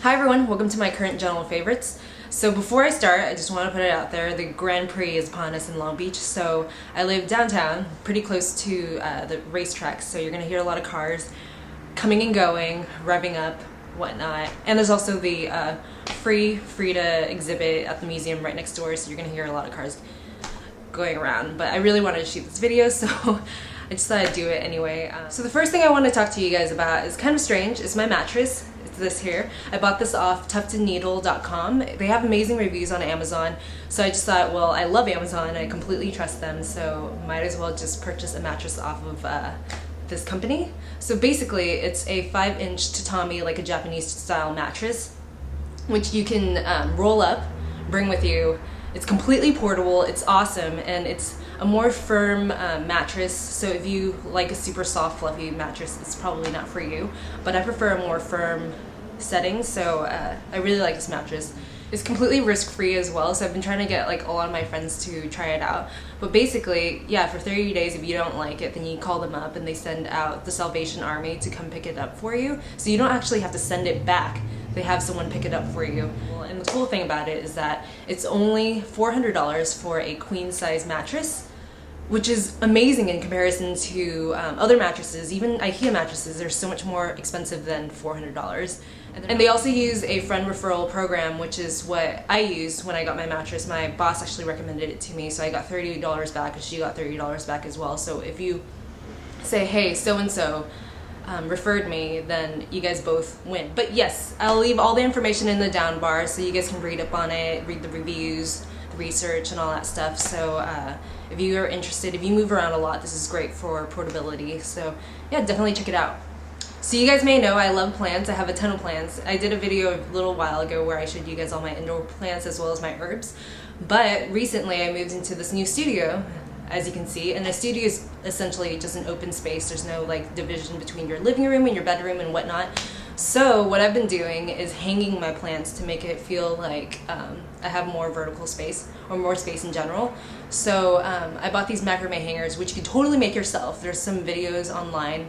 Hi everyone, welcome to my current general favorites. So before I start, I just want to put it out there, the Grand Prix is upon us in Long Beach, so I live downtown, pretty close to the racetracks, so you're going to hear a lot of cars coming and going, revving up, whatnot. And there's also the free to exhibit at the museum right next door, so you're going to hear a lot of cars going around. But I really wanted to shoot this video, so I just thought I'd do it anyway. So the first thing I want to talk to you guys about is kind of strange. It's my mattress. It's this here. I bought this off tuftneedle.com. They have amazing reviews on Amazon, so I just thought, well, I love Amazon. I completely trust them, so might as well just purchase a mattress off of this company. So basically, it's a 5-inch tatami, like a Japanese style mattress, which you can roll up, bring with you. It's completely portable, it's awesome, and it's a more firm mattress, so if you like a super soft fluffy mattress, it's probably not for you, but I prefer a more firm setting, so I really like this mattress. It's completely risk-free as well, so I've been trying to get like a lot of my friends to try it out. But basically, yeah, for 30 days, if you don't like it, then you call them up and they send out the Salvation Army to come pick it up for you, so you don't actually have to send it back. They have someone pick it up for you. And the cool thing about it is that it's only $400 for a queen-size mattress, which is amazing in comparison to other mattresses. Even IKEA mattresses are so much more expensive than $400. And they also use a friend referral program, which is what I used when I got my mattress. My boss actually recommended it to me, so I got $30 back, and she got $30 back as well. So if you say, hey, so-and-so referred me, then you guys both win. But yes, I'll leave all the information in the down bar so you guys can read up on it, read the reviews, the research, and all that stuff. So if you are interested, if you move around a lot, this is great for portability. So yeah, definitely check it out. So you guys may know I love plants. I have a ton of plants. I did a video a little while ago where I showed you guys all my indoor plants as well as my herbs. But recently I moved into this new studio, as you can see, and a studio is essentially just an open space. There's no like division between your living room and your bedroom and whatnot. So what I've been doing is hanging my plants to make it feel like I have more vertical space, or more space in general. So I bought these macrame hangers, which you can totally make yourself. There's some videos online.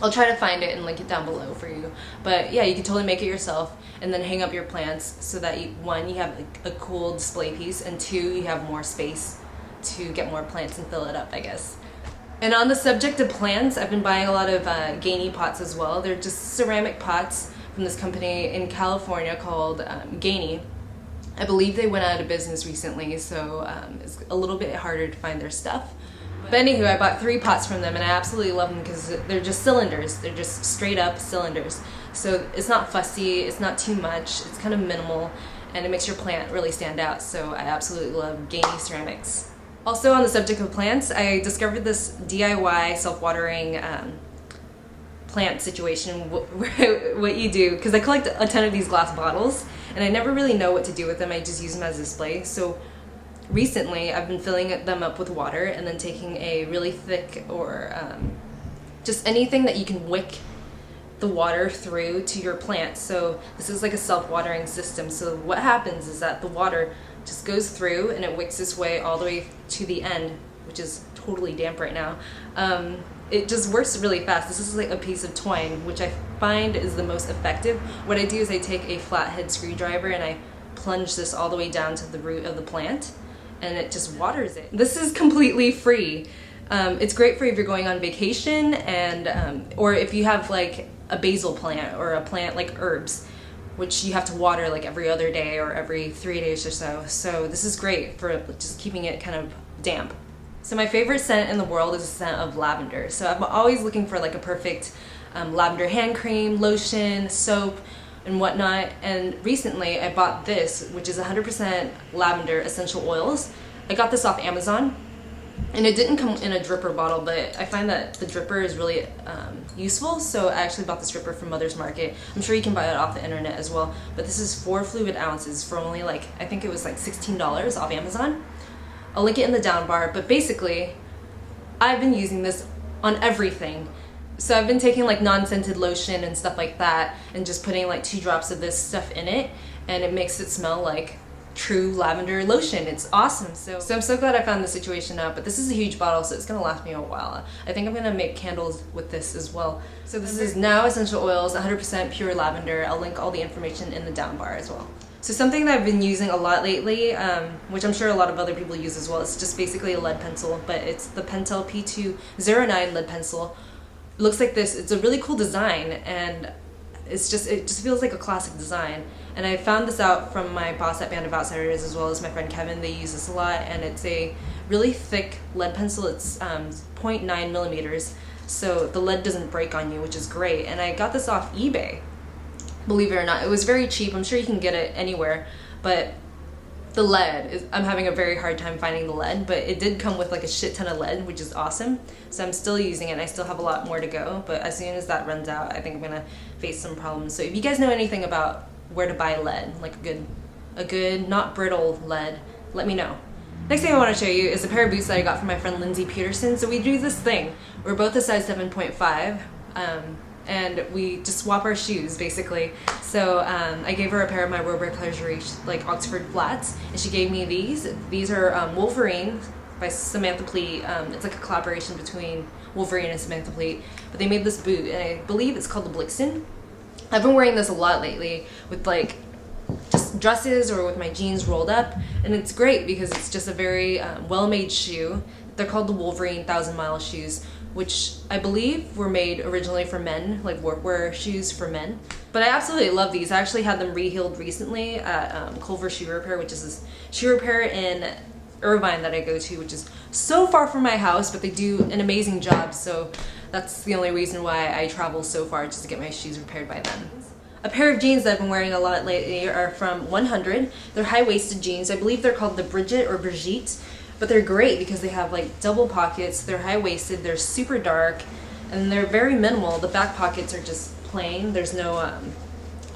I'll try to find it and link it down below for you. But yeah, you can totally make it yourself and then hang up your plants so that one, you have a cool display piece, and two, you have more space to get more plants and fill it up, I guess. And on the subject of plants, I've been buying a lot of Gainey pots as well. They're just ceramic pots from this company in California called Gainey. I believe they went out of business recently, so it's a little bit harder to find their stuff. But anywho, I bought 3 pots from them, and I absolutely love them because they're just cylinders. They're just straight up cylinders. So it's not fussy, it's not too much, it's kind of minimal, and it makes your plant really stand out. So I absolutely love Gainey Ceramics. Also, on the subject of plants, I discovered this DIY self-watering plant situation. What you do, because I collect a ton of these glass bottles, and I never really know what to do with them. I just use them as a display. So recently, I've been filling them up with water and then taking a really thick, or just anything that you can wick the water through to your plant. So this is like a self-watering system. So what happens is that the water just goes through and it wicks its way all the way to the end, which is totally damp right now. It just works really fast. This is like a piece of twine, which I find is the most effective. What I do is I take a flathead screwdriver and I plunge this all the way down to the root of the plant, and it just waters it. This is completely free. It's great for if you're going on vacation, and or if you have like a basil plant or a plant like herbs, which you have to water like every other day or every 3 days or so. So this is great for just keeping it kind of damp. So my favorite scent in the world is the scent of lavender. So I'm always looking for like a perfect lavender hand cream, lotion, soap, and whatnot. And recently I bought this, which is 100% lavender essential oils. I got this off Amazon, and it didn't come in a dripper bottle, but I find that the dripper is really useful, so I actually bought this dripper from Mother's Market. I'm sure you can buy it off the internet as well, but this is 4 fluid ounces for only like, I think it was like $16 off Amazon. I'll link it in the down bar, but basically I've been using this on everything. So I've been taking like non-scented lotion and stuff like that and just putting like 2 drops of this stuff in it, and it makes it smell like true lavender lotion. It's awesome. So I'm so glad I found the situation out, but this is a huge bottle, so it's gonna last me a while. I think I'm gonna make candles with this as well. So this is Now Essential Oils, 100% pure lavender. I'll link all the information in the down bar as well. So something that I've been using a lot lately, which I'm sure a lot of other people use as well, it's just basically a lead pencil, but it's the Pentel P209 lead pencil. It looks like this. It's a really cool design, and it just feels like a classic design. And I found this out from my boss at Band of Outsiders as well as my friend Kevin. They use this a lot, and it's a really thick lead pencil. It's 0.9 millimeters, so the lead doesn't break on you, which is great. And I got this off eBay. Believe it or not, it was very cheap. I'm sure you can get it anywhere, but the lead I'm having a very hard time finding the lead, but it did come with like a shit ton of lead, which is awesome. So I'm still using it, and I still have a lot more to go, but as soon as that runs out, I think I'm gonna face some problems. So if you guys know anything about where to buy lead, like a good not brittle lead, let me know. Next thing I want to show you is a pair of boots that I got from my friend Lindsay Peterson. So we do this thing, we're both a size 7.5, and we just swap our shoes basically. So I gave her a pair of my Robert Pleasury like Oxford flats, and she gave me these. These are Wolverine by Samantha Pleet. It's like a collaboration between Wolverine and Samantha Pleet, but they made this boot, and I believe it's called the Blixen. I've been wearing this a lot lately with like just dresses or with my jeans rolled up, and it's great because it's just a very well-made shoe. They're called the Wolverine 1,000 Mile shoes, which I believe were made originally for men, like workwear shoes for men. But I absolutely love these. I actually had them rehealed recently at Culver Shoe Repair, which is this shoe repair in Irvine that I go to, which is so far from my house, but they do an amazing job, so that's the only reason why I travel so far, just to get my shoes repaired by them. A pair of jeans that I've been wearing a lot lately are from 100. They're high-waisted jeans. I believe they're called the Bridget or Brigitte, but they're great because they have like double pockets, they're high-waisted, they're super dark, and they're very minimal. The back pockets are just plain. There's no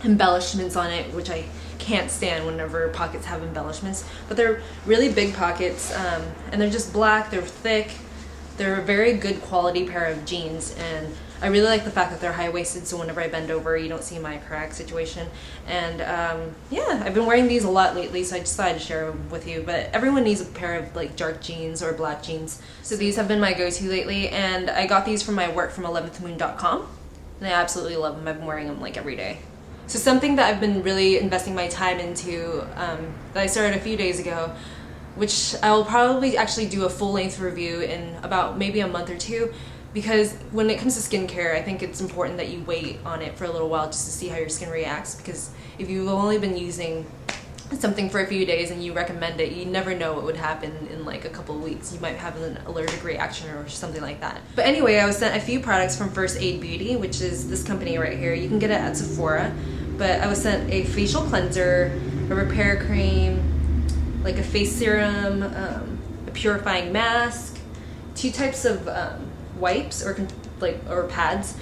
embellishments on it, which I can't stand whenever pockets have embellishments, but they're really big pockets, and they're just black, they're thick. They're a very good quality pair of jeans, and I really like the fact that they're high-waisted, so whenever I bend over you don't see my crack situation. And yeah, I've been wearing these a lot lately, so I decided to share them with you. But everyone needs a pair of like dark jeans or black jeans, so these have been my go-to lately, and I got these from my work from 11thmoon.com, and I absolutely love them. I've been wearing them like every day. So something that I've been really investing my time into, that I started a few days ago, which I'll probably actually do a full-length review in about maybe a month or two, because when it comes to skincare, I think it's important that you wait on it for a little while just to see how your skin reacts, because if you've only been using something for a few days and you recommend it, you never know what would happen in like a couple of weeks. You might have an allergic reaction or something like that. But anyway, I was sent a few products from First Aid Beauty, which is this company right here. You can get it at Sephora, but I was sent a facial cleanser, a repair cream, like a face serum, a purifying mask, 2 types of wipes or pads.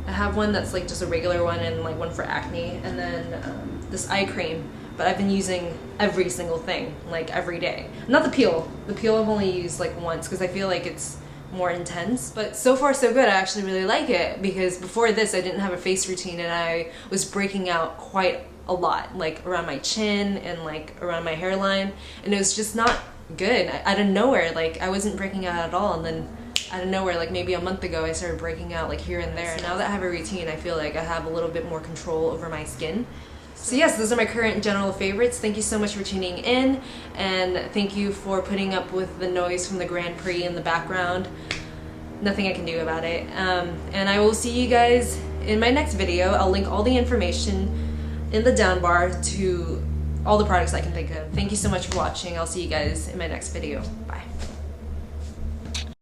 I have one that's like just a regular one and like one for acne, and then this eye cream. But I've been using every single thing, like every day. Not the peel. The peel I've only used like once because I feel like it's more intense. But so far so good. I actually really like it, because before this I didn't have a face routine and I was breaking out quite a lot, like around my chin and like around my hairline, and it was just not good. Out of nowhere, like I wasn't breaking out at all, and then out of nowhere, like maybe a month ago, I started breaking out like here and there. So now that I have a routine, I feel like I have a little bit more control over my skin. So yes, those are my current general favorites. Thank you so much for tuning in, and thank you for putting up with the noise from the Grand Prix in the background. Nothing I can do about it. And I will see you guys in my next video. I'll link all the information in the down bar to all the products I can think of. Thank you so much for watching. I'll see you guys in my next video. Bye.